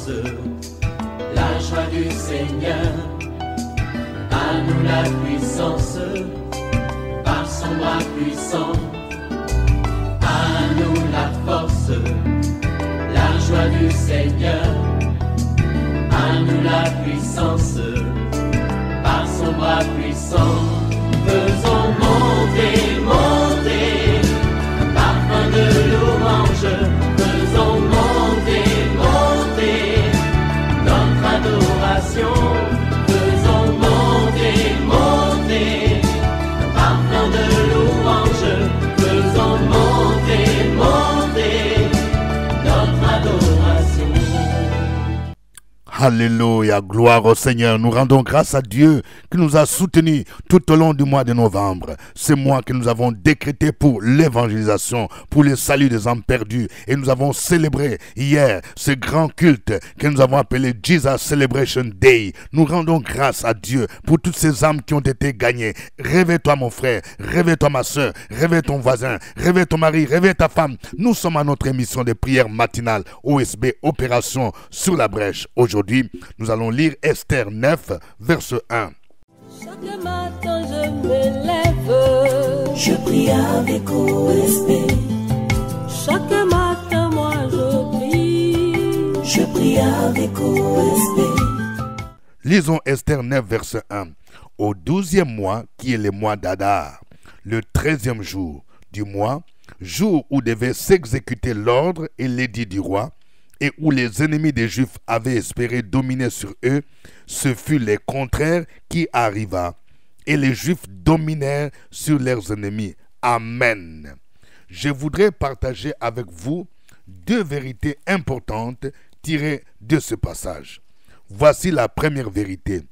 force, la joie du Seigneur. À nous la puissance, par son bras puissant. À nous la force, la joie du Seigneur. À nous la puissance, par son bras puissant. Faisons monter, monter, parfum de louange. Faisons monter, monter, notre adoration. Faisons monter, monter, parfum de louange. Faisons monter, monter, notre adoration. Alléluia, gloire au Seigneur. Nous rendons grâce à Dieu qui nous a soutenus tout au long du mois de novembre. Ce mois que nous avons décrété pour l'évangélisation, pour le salut des âmes perdues. Et nous avons célébré hier ce grand culte que nous avons appelé Jesus Celebration Day. Nous rendons grâce à Dieu pour toutes ces âmes qui ont été gagnées. Réveille-toi mon frère, réveille-toi ma soeur, réveille ton voisin, réveille ton mari, réveille ta femme. Nous sommes à notre émission de prière matinale OSB Opération sur la brèche. Aujourd'hui, nous allons lire Esther 9, verset 1. Chaque matin je me lève, je prie avec OSB. Chaque matin moi je prie avec OSB. Lisons Esther 9, verset 1. Au 12e mois, qui est le mois d'Adar, le 13e jour du mois, jour où devait s'exécuter l'ordre et l'édit du roi, et où les ennemis des Juifs avaient espéré dominer sur eux, ce fut le contraire qui arriva, et les Juifs dominèrent sur leurs ennemis. Amen. Je voudrais partager avec vous deux vérités importantes tirées de ce passage. Voici la première vérité.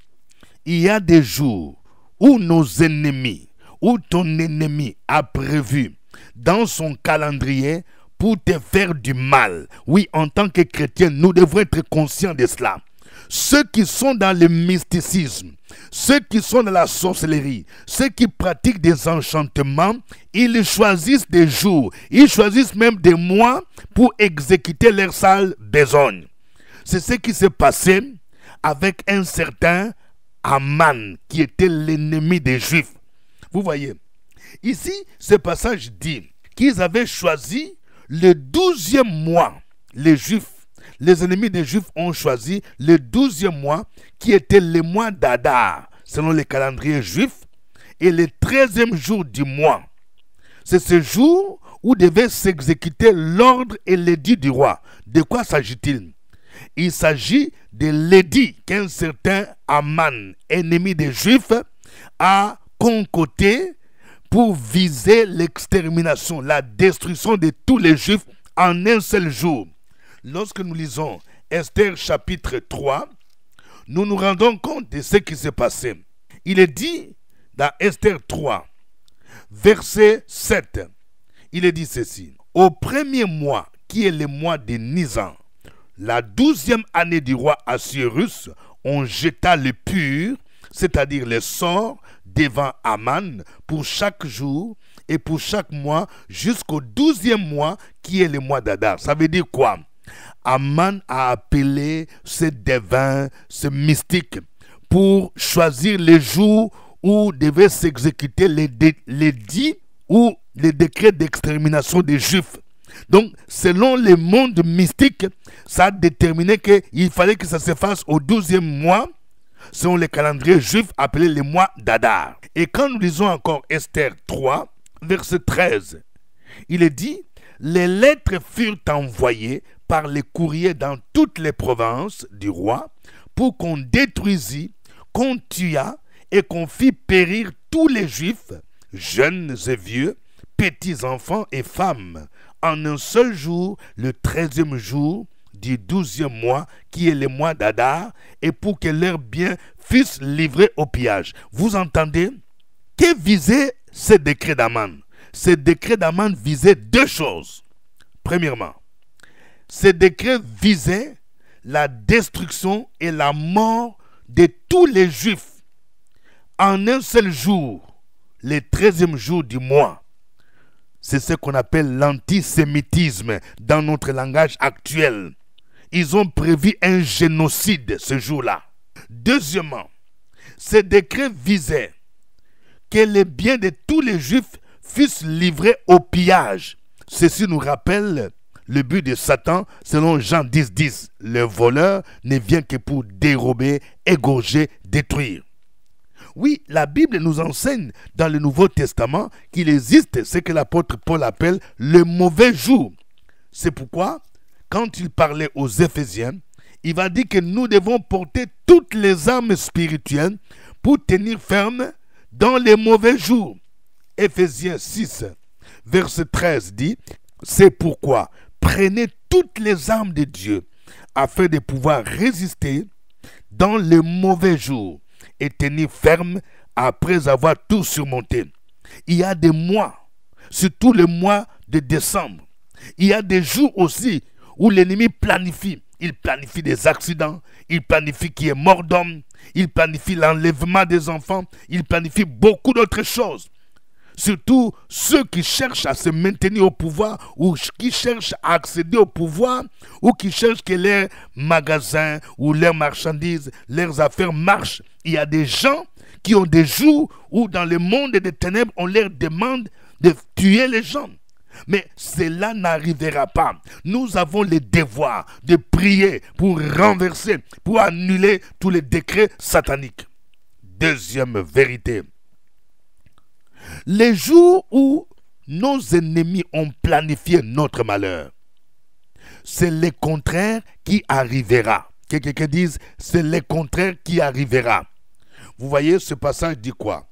Il y a des jours où nos ennemis, où ton ennemi a prévu dans son calendrier pour te faire du mal. Oui, en tant que chrétiens, nous devons être conscients de cela. Ceux qui sont dans le mysticisme, ceux qui sont dans la sorcellerie, ceux qui pratiquent des enchantements, ils choisissent des jours, ils choisissent même des mois pour exécuter leur sale besogne. C'est ce qui s'est passé avec un certain Aman, qui était l'ennemi des Juifs. Vous voyez, ici, ce passage dit qu'ils avaient choisi le 12e mois. Les Juifs, les ennemis des Juifs ont choisi le 12e mois qui était le mois d'Adar, selon les calendriers juifs, et le 13e jour du mois. C'est ce jour où devait s'exécuter l'ordre et l'édit du roi. De quoi s'agit-il? Il s'agit de l'édit qu'un certain Aman, ennemi des Juifs, a concocté pour viser l'extermination, la destruction de tous les Juifs en un seul jour. Lorsque nous lisons Esther chapitre 3, nous nous rendons compte de ce qui s'est passé. Il est dit dans Esther 3, verset 7, il est dit ceci. Au premier mois, qui est le mois de Nisan, la 12e année du roi Assuérus, on jeta le pur, c'est-à-dire le sort, devant Aman pour chaque jour et pour chaque mois jusqu'au 12e mois qui est le mois d'Adar. Ça veut dire quoi? Aman a appelé ces devins, ces mystiques, pour choisir les jours où devait s'exécuter l'édit ou les décrets d'extermination des Juifs. Donc, selon le monde mystique, ça a déterminé qu'il fallait que ça se fasse au 12e mois, selon les calendriers juifs appelés les mois d'Adar. Et quand nous lisons encore Esther 3, verset 13, il est dit, les lettres furent envoyées par les courriers dans toutes les provinces du roi pour qu'on détruisît, qu'on tuât et qu'on fît périr tous les Juifs, jeunes et vieux, petits enfants et femmes, en un seul jour, le 13e jour du 12e mois, qui est le mois d'Adar, et pour que leurs biens fussent livrés au pillage. Vous entendez? Que visait ce décret d'Aman? Ce décret d'Aman visait deux choses. Premièrement, ce décret visait la destruction et la mort de tous les Juifs en un seul jour, le 13e jour du mois. C'est ce qu'on appelle l'antisémitisme dans notre langage actuel. ils ont prévu un génocide ce jour-là. Deuxièmement, ces décrets visaient que les biens de tous les Juifs fussent livrés au pillage. Ceci nous rappelle le but de Satan selon Jean 10:10. Le voleur ne vient que pour dérober, égorger, détruire. Oui, la Bible nous enseigne dans le Nouveau Testament qu'il existe ce que l'apôtre Paul appelle le mauvais jour. C'est pourquoi, quand il parlait aux Éphésiens, il va dire que nous devons porter toutes les armes spirituelles pour tenir ferme dans les mauvais jours. Éphésiens 6, verset 13 dit, « C'est pourquoi prenez toutes les armes de Dieu afin de pouvoir résister dans les mauvais jours et tenir ferme après avoir tout surmonté. » Il y a des mois, surtout le mois de décembre. Il y a des jours aussi où l'ennemi planifie. Il planifie des accidents, il planifie qu'il y ait mort d'homme, il planifie l'enlèvement des enfants, il planifie beaucoup d'autres choses. Surtout ceux qui cherchent à se maintenir au pouvoir ou qui cherchent à accéder au pouvoir ou qui cherchent que leurs magasins ou leurs marchandises, leurs affaires marchent. Il y a des gens qui ont des jours où dans le monde des ténèbres, on leur demande de tuer les gens. Mais cela n'arrivera pas. Nous avons le devoir de prier pour renverser, pour annuler tous les décrets sataniques. Deuxième vérité. Les jours où nos ennemis ont planifié notre malheur, c'est le contraire qui arrivera. Que quelqu'un dise, c'est le contraire qui arrivera. Vous voyez, ce passage dit quoi?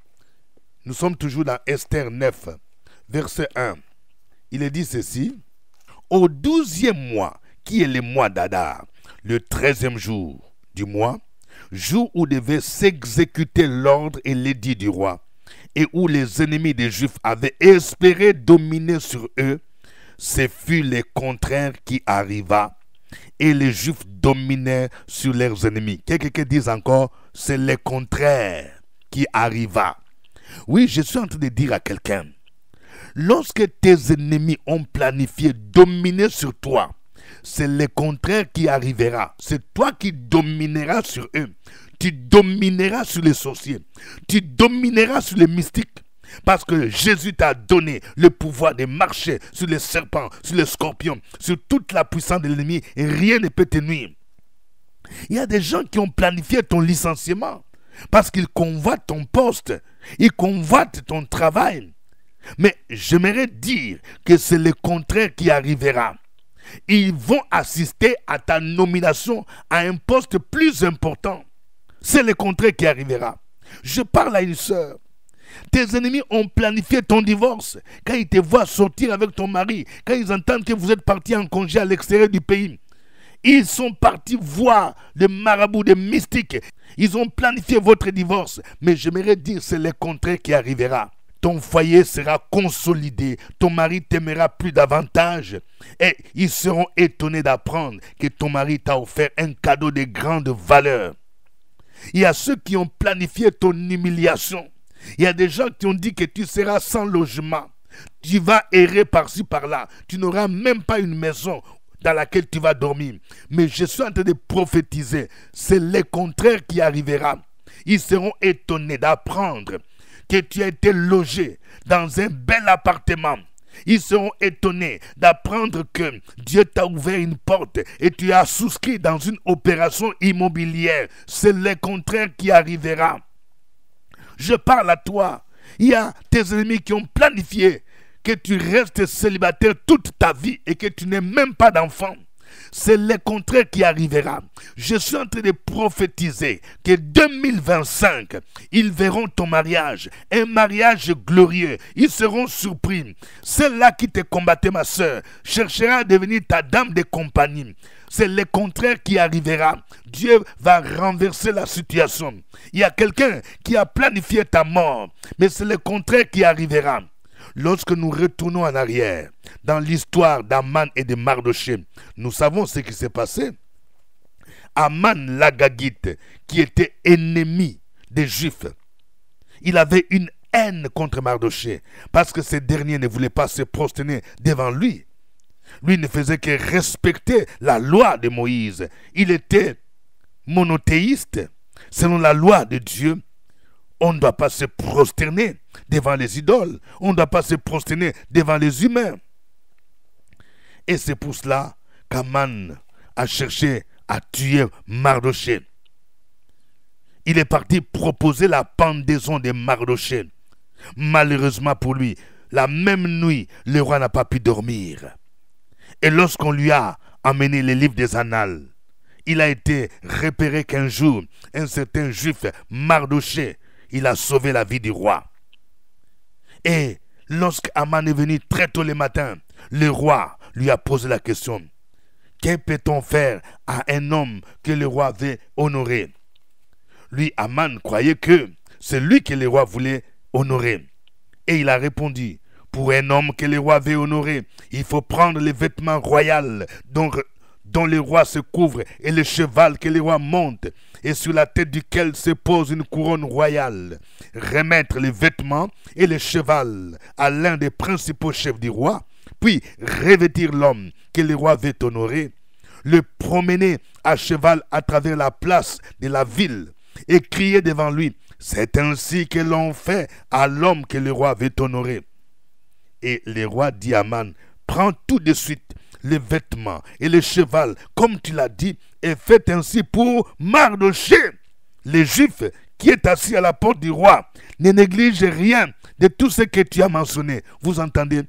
Nous sommes toujours dans Esther 9, verset 1. Il est dit ceci, « Au 12e mois, qui est le mois d'Adar, le 13e jour du mois, jour où devait s'exécuter l'ordre et l'édit du roi, et où les ennemis des Juifs avaient espéré dominer sur eux, ce fut le contraire qui arriva, et les Juifs dominèrent sur leurs ennemis. » Quelqu'un dise encore, c'est le contraire qui arriva. Oui, je suis en train de dire à quelqu'un, lorsque tes ennemis ont planifié dominer sur toi, c'est le contraire qui arrivera. C'est toi qui domineras sur eux. Tu domineras sur les sorciers. Tu domineras sur les mystiques. Parce que Jésus t'a donné le pouvoir de marcher sur les serpents, sur les scorpions, sur toute la puissance de l'ennemi. Et rien ne peut te nuire. Il y a des gens qui ont planifié ton licenciement. Parce qu'ils convoitent ton poste. Ils convoitent ton travail. Mais j'aimerais dire que c'est le contraire qui arrivera. Ils vont assister à ta nomination à un poste plus important. C'est le contraire qui arrivera. Je parle à une sœur. Tes ennemis ont planifié ton divorce. Quand ils te voient sortir avec ton mari, quand ils entendent que vous êtes parti en congé à l'extérieur du pays, ils sont partis voir les marabouts, des mystiques. Ils ont planifié votre divorce. Mais j'aimerais dire c'est le contraire qui arrivera. Ton foyer sera consolidé, ton mari t'aimera plus davantage et ils seront étonnés d'apprendre que ton mari t'a offert un cadeau de grande valeur. Il y a ceux qui ont planifié ton humiliation. Il y a des gens qui ont dit que tu seras sans logement. Tu vas errer par-ci par-là. Tu n'auras même pas une maison dans laquelle tu vas dormir. Mais je suis en train de prophétiser. C'est le contraire qui arrivera. Ils seront étonnés d'apprendre que tu as été logé dans un bel appartement. Ils seront étonnés d'apprendre que Dieu t'a ouvert une porte et tu as souscrit dans une opération immobilière. C'est le contraire qui arrivera. Je parle à toi. Il y a tes ennemis qui ont planifié que tu restes célibataire toute ta vie et que tu n'aies même pas d'enfant. C'est le contraire qui arrivera. Je suis en train de prophétiser que 2025, ils verront ton mariage, un mariage glorieux. Ils seront surpris. Celle-là qui te combattait, ma soeur, cherchera à devenir ta dame de compagnie. C'est le contraire qui arrivera. Dieu va renverser la situation. Il y a quelqu'un qui a planifié ta mort, mais c'est le contraire qui arrivera. Lorsque nous retournons en arrière dans l'histoire d'Aman et de Mardoché, nous savons ce qui s'est passé. Aman l'Agagite, qui était ennemi des Juifs, il avait une haine contre Mardoché parce que ce dernier ne voulait pas se prosterner devant lui. Lui ne faisait que respecter la loi de Moïse. Il était monothéiste. Selon la loi de Dieu, on ne doit pas se prosterner devant les idoles. On ne doit pas se prosterner devant les humains. Et c'est pour cela qu'Aman a cherché à tuer Mardochée. Il est parti proposer la pendaison de Mardochée. Malheureusement pour lui, la même nuit, le roi n'a pas pu dormir. Et lorsqu'on lui a amené les livres des Annales, il a été repéré qu'un jour, un certain juif, Mardochée, il a sauvé la vie du roi. Et lorsqu'Aman est venu très tôt le matin, le roi lui a posé la question: que peut-on faire à un homme que le roi veut honorer? Lui, Aman, croyait que c'est lui que le roi voulait honorer. Et il a répondu: pour un homme que le roi veut honorer, il faut prendre les vêtements royaux dont le roi se couvre et le cheval que le roi monte et sur la tête duquel se pose une couronne royale. Remettre les vêtements et le cheval à l'un des principaux chefs du roi, puis revêtir l'homme que le roi veut honorer, le promener à cheval à travers la place de la ville et crier devant lui: c'est ainsi que l'on fait à l'homme que le roi veut honorer. Et le roi dit à Aman: prends tout de suite les vêtements et le cheval, comme tu l'as dit, et faites ainsi pour Mardochée. Le juif qui est assis à la porte du roi ne néglige rien de tout ce que tu as mentionné. Vous entendez?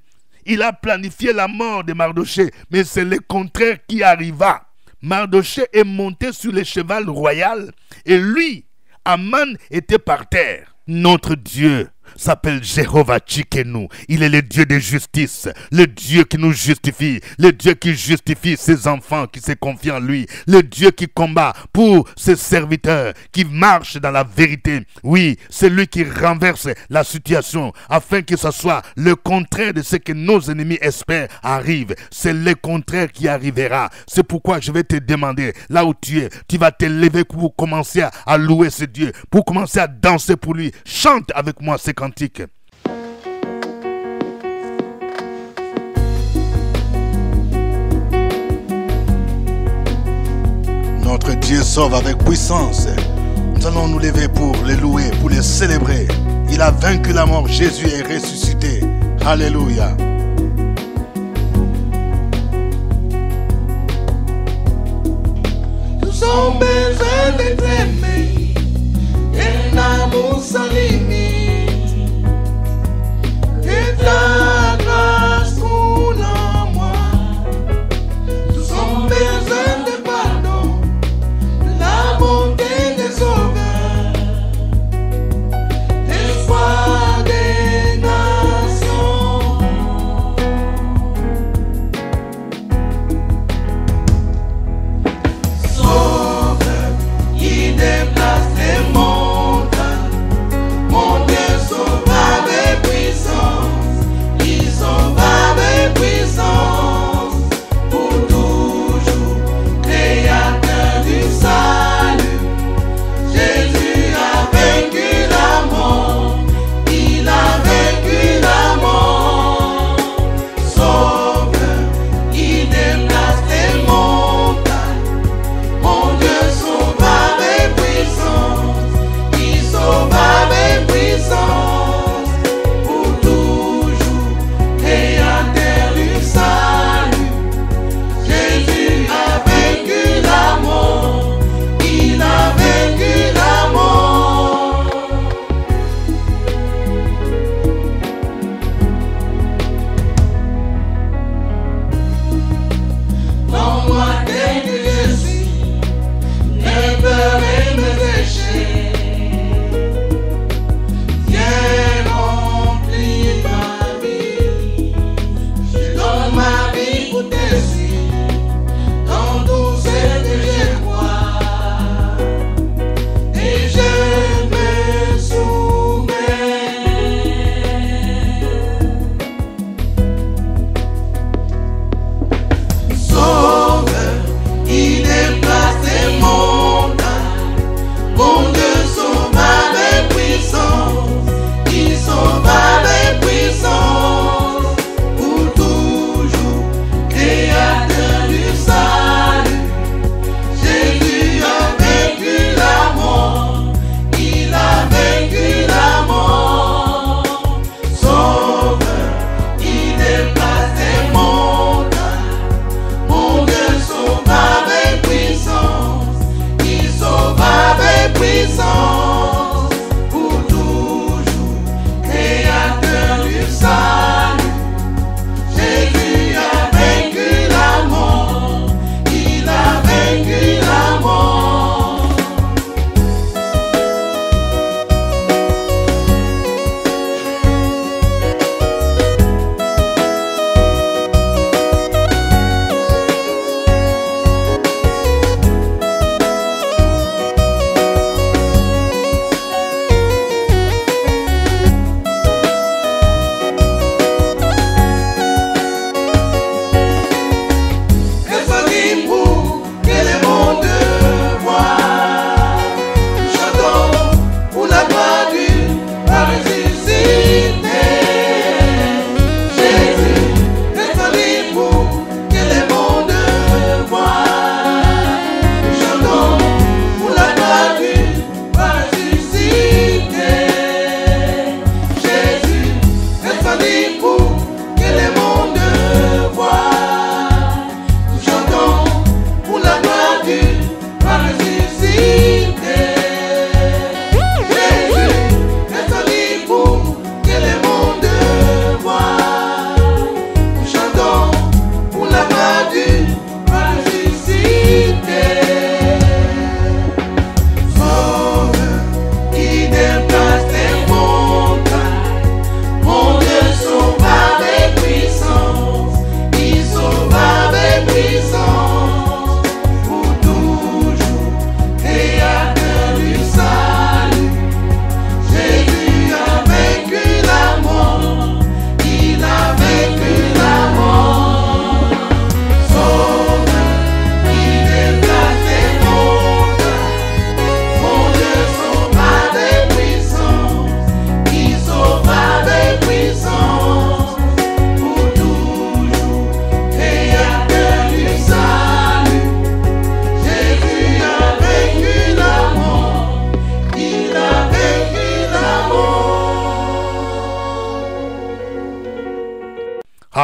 Il a planifié la mort de Mardochée, mais c'est le contraire qui arriva. Mardochée est monté sur le cheval royal et lui, Aman, était par terre. Notre Dieu s'appelle Jéhovah Tsidkenu. Il est le Dieu de justice, le Dieu qui nous justifie, le Dieu qui justifie ses enfants qui se confient en lui, le Dieu qui combat pour ses serviteurs, qui marche dans la vérité. Oui, c'est lui qui renverse la situation afin que ce soit le contraire de ce que nos ennemis espèrent arrive. C'est le contraire qui arrivera. C'est pourquoi je vais te demander, là où tu es, tu vas te lever pour commencer à louer ce Dieu, pour commencer à danser pour lui. Chante avec moi ces cantiques. Notre Dieu sauve avec puissance. Nous allons nous lever pour le louer, pour le célébrer. Il a vaincu la mort, Jésus est ressuscité. Alléluia. Nous avons besoin d'être aimés, un amour sans limite, que ta grâce coule en moi. Nous avons besoin de pardon, de la bonté des sauveurs, l'espoir des nations. Sauveur qui déplace les montagnes,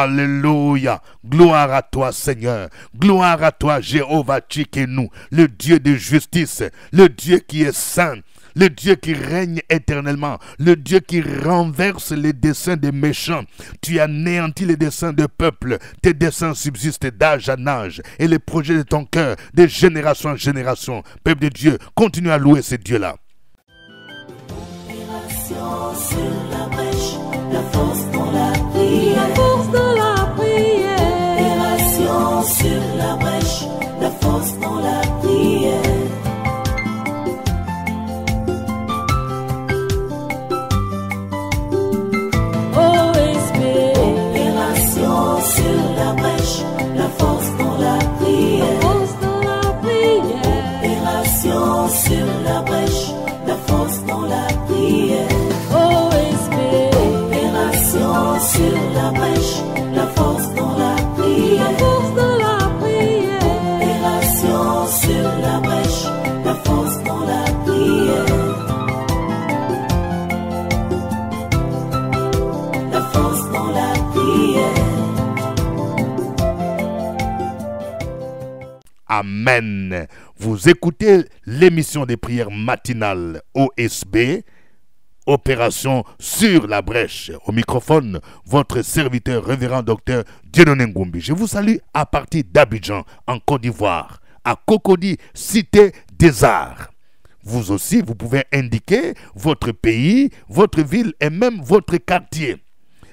Alléluia. Gloire à toi, Seigneur. Gloire à toi, Jéhovah Tchikenu, le Dieu de justice, le Dieu qui est saint, le Dieu qui règne éternellement, le Dieu qui renverse les desseins des méchants. Tu anéantis les desseins de peuple. Tes desseins subsistent d'âge en âge et les projets de ton cœur de génération en génération. Peuple de Dieu, continue à louer ce Dieu-là. Sur la brèche, la force dans la prière, la force dans la prière. Opération sur la brèche, la force dans la prière. OSB. Opération sur la brèche, la force dans la prière, la force dans la prière. Opération sur la brèche, la force dans la prière. Sur la brèche, la force dans la prière, la force dans la prière. Opération sur la brèche, la force dans la prière, la force dans la prière. Amen. Vous écoutez l'émission des prières matinales OSB, Opération sur la brèche. Au microphone, votre serviteur révérend docteur Dieudonné Ngumbi. Je vous salue à partir d'Abidjan, en Côte d'Ivoire, à Cocody, cité des arts. Vous aussi, vous pouvez indiquer votre pays, votre ville et même votre quartier.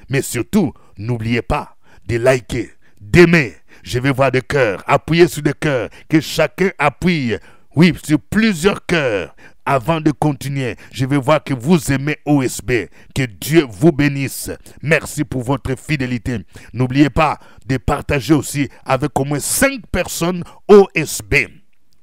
Mais surtout, n'oubliez pas de liker, d'aimer. Je vais voir des cœurs, appuyer sur des cœurs, que chacun appuie, oui, sur plusieurs cœurs. Avant de continuer, je vais voir que vous aimez OSB. Que Dieu vous bénisse. Merci pour votre fidélité. N'oubliez pas de partager aussi avec au moins 5 personnes OSB.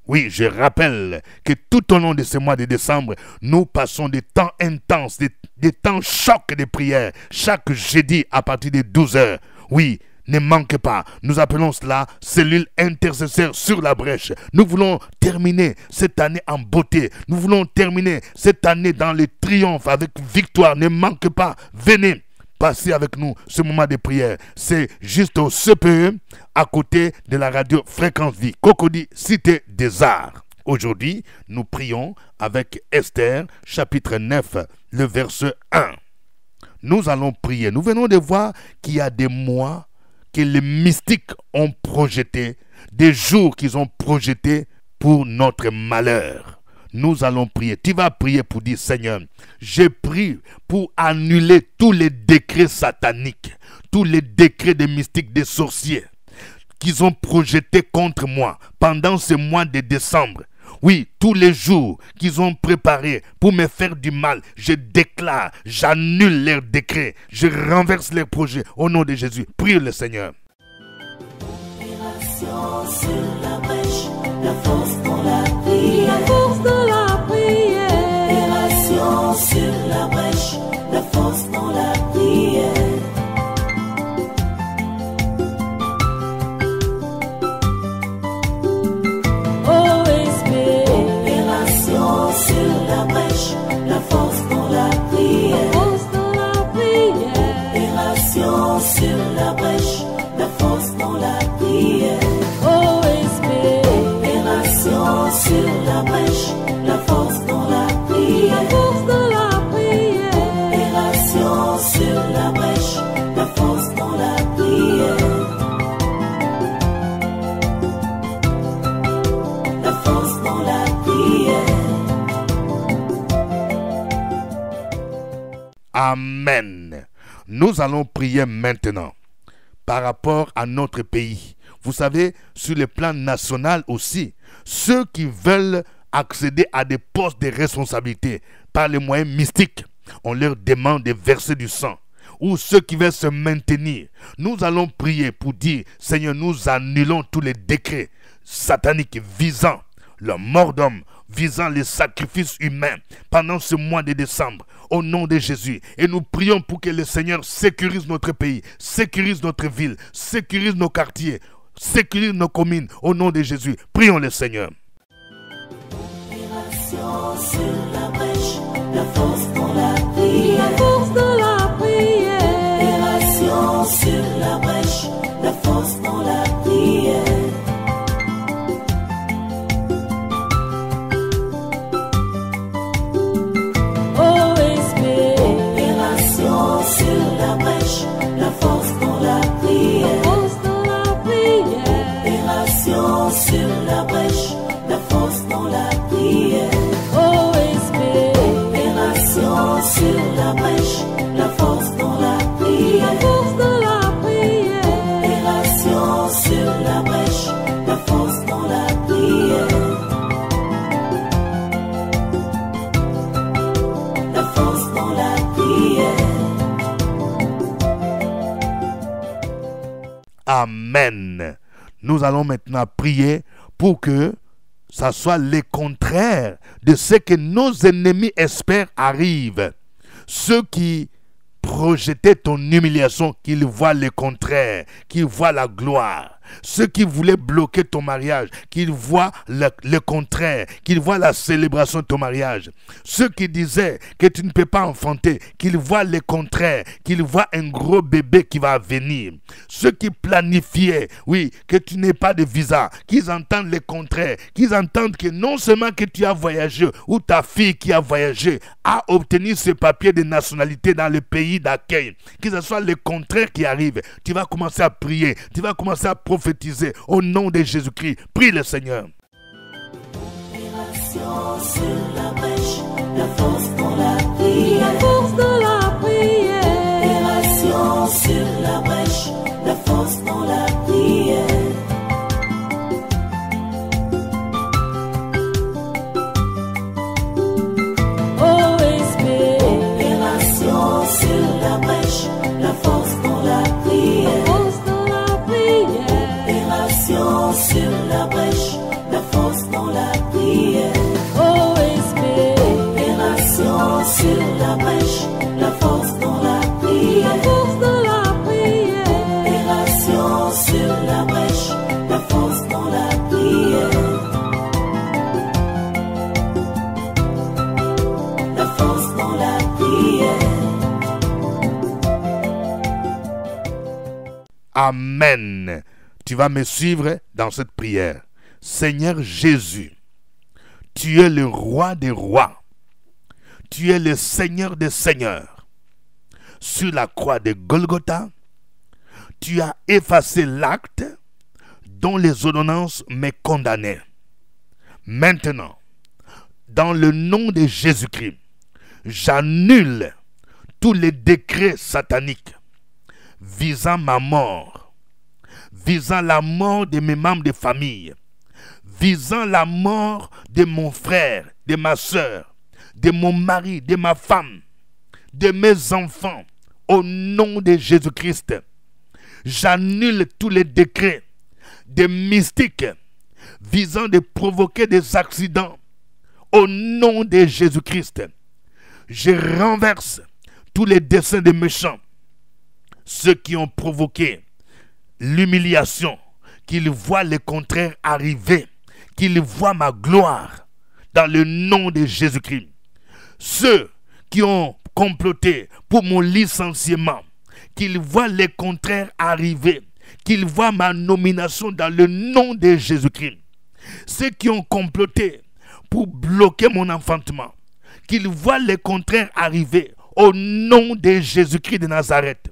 Oui, je rappelle que tout au long de ce mois de décembre, nous passons des temps intenses, des temps chocs de prière. Chaque jeudi à partir de 12 h. Oui, ne manquez pas, nous appelons cela cellule intercesseur sur la brèche. Nous voulons terminer cette année en beauté. Nous voulons terminer cette année dans le triomphe avec victoire. Ne manquez pas, venez passer avec nous ce moment de prière. C'est juste au CPE, à côté de la radio Fréquence Vie, Cocody, cité des arts. Aujourd'hui, nous prions avec Esther, chapitre 9, le verset 1. Nous allons prier. Nous venons de voir qu'il y a des mois que les mystiques ont projeté, des jours qu'ils ont projetés pour notre malheur. Nous allons prier. Tu vas prier pour dire, Seigneur, j'ai prié pour annuler tous les décrets sataniques, tous les décrets des mystiques, des sorciers, qu'ils ont projetés contre moi pendant ce mois de décembre. Oui, tous les jours qu'ils ont préparés pour me faire du mal, je déclare, j'annule leurs décrets, je renverse leurs projets au nom de Jésus. Prie le Seigneur. Opération sur la brèche, la force dans la prière, la force dans la prière. Opération sur la brèche, la force dans la prière. Sur la brèche, la force dans la prière, la force dans la prière. Opération sur la brèche, la force dans la prière. OSB. Opération sur la brèche, la force dans la prière, la force dans la prière. Opération sur la brèche, la force dans la prière, la force dans la prière. Amen. Nous allons prier maintenant par rapport à notre pays. Vous savez, sur le plan national aussi, ceux qui veulent accéder à des postes de responsabilité par les moyens mystiques, on leur demande de verser du sang. Ou ceux qui veulent se maintenir, nous allons prier pour dire, Seigneur, nous annulons tous les décrets sataniques visant le mort d'homme, visant les sacrifices humains pendant ce mois de décembre, au nom de Jésus. Et nous prions pour que le Seigneur sécurise notre pays, sécurise notre ville, sécurise nos quartiers, sécurise nos communes, au nom de Jésus. Prions le Seigneur. Opération sur la brèche, la force dans la prière, la force dans la prière. Opération sur la brèche. force dans la prière. Opération sur la brèche, la force dans la prière. Opération sur la brèche, la force dans la prière. Opération sur la brèche, la force dans la prière. Opération sur la brèche, la force dans la prière. La force dans la prière. Amen. Nous allons maintenant prier pour que ça soit le contraire de ce que nos ennemis espèrent arrive. Ceux qui projetaient ton humiliation, qu'ils voient le contraire, qu'ils voient la gloire. Ceux qui voulaient bloquer ton mariage, qu'ils voient le contraire, qu'ils voient la célébration de ton mariage. Ceux qui disaient que tu ne peux pas enfanter, qu'ils voient le contraire, qu'ils voient un gros bébé qui va venir. Ceux qui planifiaient, oui, que tu n'aies pas de visa, qu'ils entendent le contraire, qu'ils entendent que non seulement que tu as voyagé ou ta fille qui a voyagé a obtenu ce papier de nationalité dans le pays d'accueil, que ce soit le contraire qui arrive. Tu vas commencer à prier, tu vas commencer à prophétiser au nom de Jésus-Christ. Prie le Seigneur. Opération sur la brèche, la force dans la prière. Opération sur la brèche, la force dans la prière. Opération sur la brèche, la force dans la prière. Opération sur la brèche, la force dans la prière. Opération sur la brèche, la force dans la prière. Opération sur la brèche, la force dans la prière. La force dans la prière. Amen. Tu vas me suivre dans cette prière. Seigneur Jésus, tu es le roi des rois. Tu es le Seigneur des seigneurs. Sur la croix de Golgotha, tu as effacé l'acte dont les ordonnances me condamnaient. Maintenant, dans le nom de Jésus-Christ, j'annule tous les décrets sataniques visant ma mort, visant la mort de mes membres de famille, visant la mort de mon frère, de ma soeur, de mon mari, de ma femme, de mes enfants, au nom de Jésus-Christ. J'annule tous les décrets des mystiques visant de provoquer des accidents, au nom de Jésus-Christ. Je renverse tous les desseins des méchants, ceux qui ont provoqué l'humiliation, qu'ils voient le contraire arriver, qu'ils voient ma gloire dans le nom de Jésus-Christ. Ceux qui ont comploté pour mon licenciement, qu'ils voient le contraire arriver, qu'ils voient ma nomination dans le nom de Jésus-Christ. Ceux qui ont comploté pour bloquer mon enfantement, qu'ils voient le contraire arriver au nom de Jésus-Christ de Nazareth.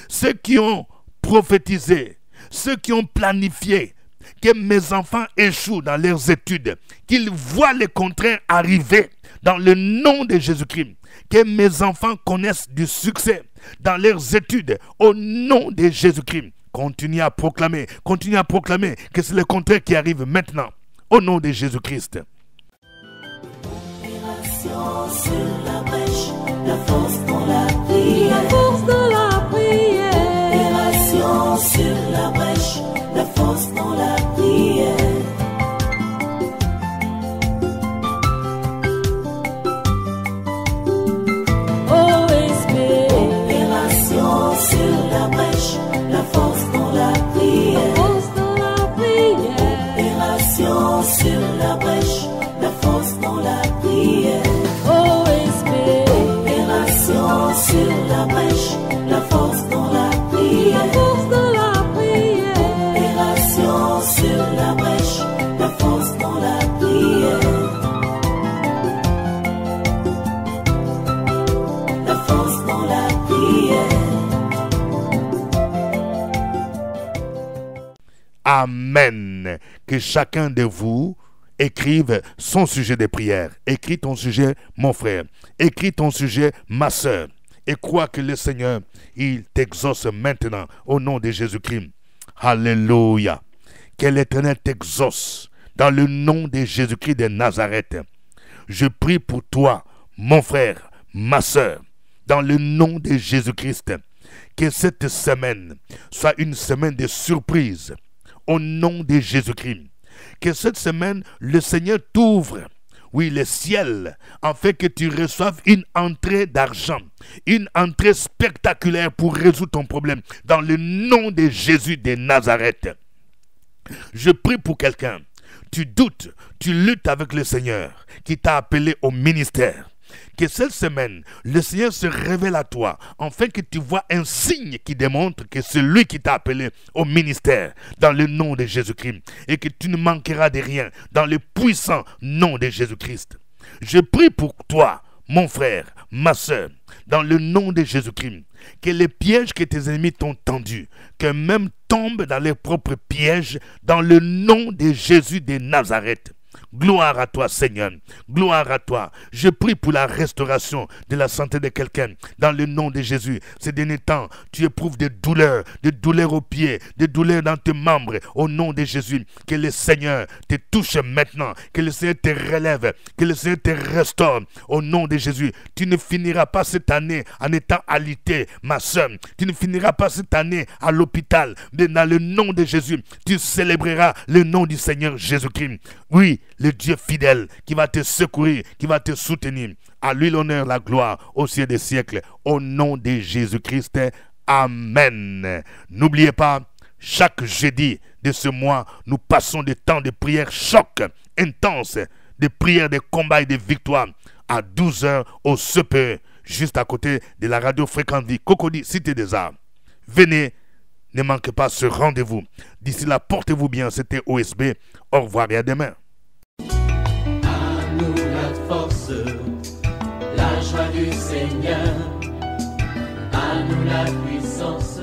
Ceux qui ont prophétisé, ceux qui ont planifié que mes enfants échouent dans leurs études, qu'ils voient le contraire arriver dans le nom de Jésus-Christ, que mes enfants connaissent du succès dans leurs études au nom de Jésus-Christ. Continuez à proclamer que c'est le contraire qui arrive maintenant au nom de Jésus-Christ. Opération sur la brèche, la force dans la prière. Opération sur la brèche, la force dans la prière. Opération sur la brèche, la force dans la prière. Opération sur la brèche, la force dans la prière. Opération sur la brèche, la force dans la prière. Amen. Que chacun de vous écrive son sujet de prière. Écris ton sujet, mon frère. Écris ton sujet, ma soeur. Et crois que le Seigneur, il t'exauce maintenant au nom de Jésus-Christ. Alléluia. Que l'Éternel t'exauce dans le nom de Jésus-Christ de Nazareth. Je prie pour toi, mon frère, ma soeur, dans le nom de Jésus-Christ. Que cette semaine soit une semaine de surprise au nom de Jésus-Christ. Que cette semaine, le Seigneur t'ouvre, oui, le ciel, afin que tu reçoives une entrée d'argent, une entrée spectaculaire pour résoudre ton problème, dans le nom de Jésus de Nazareth. Je prie pour quelqu'un. Tu doutes, tu luttes avec le Seigneur qui t'a appelé au ministère. Que cette semaine, le Seigneur se révèle à toi, afin que tu vois un signe qui démontre que c'est lui qui t'a appelé au ministère, dans le nom de Jésus-Christ, et que tu ne manqueras de rien, dans le puissant nom de Jésus-Christ. Je prie pour toi, mon frère, ma soeur, dans le nom de Jésus-Christ, que les pièges que tes ennemis t'ont tendus, que même tombent dans leurs propres pièges, dans le nom de Jésus de Nazareth. Gloire à toi, Seigneur. Gloire à toi. Je prie pour la restauration de la santé de quelqu'un. Dans le nom de Jésus. Ces derniers temps, tu éprouves des douleurs aux pieds, des douleurs dans tes membres. Au nom de Jésus. Que le Seigneur te touche maintenant. Que le Seigneur te relève. Que le Seigneur te restaure. Au nom de Jésus. Tu ne finiras pas cette année en étant alité, ma soeur. Tu ne finiras pas cette année à l'hôpital. Mais dans le nom de Jésus, tu célébreras le nom du Seigneur Jésus-Christ. Oui, le Dieu fidèle qui va te secourir, qui va te soutenir. À lui l'honneur, la gloire au ciel des siècles. Au nom de Jésus-Christ. Amen. N'oubliez pas, chaque jeudi de ce mois, nous passons des temps de prière choc, intense, de prière, de combat et de victoire à 12h au CPE, juste à côté de la radio Fréquente Vie, Cocody, Cité des Arts. Venez, ne manquez pas ce rendez-vous. D'ici là, portez-vous bien. C'était OSB. Au revoir et à demain. À nous la force, la joie du Seigneur, à nous la puissance.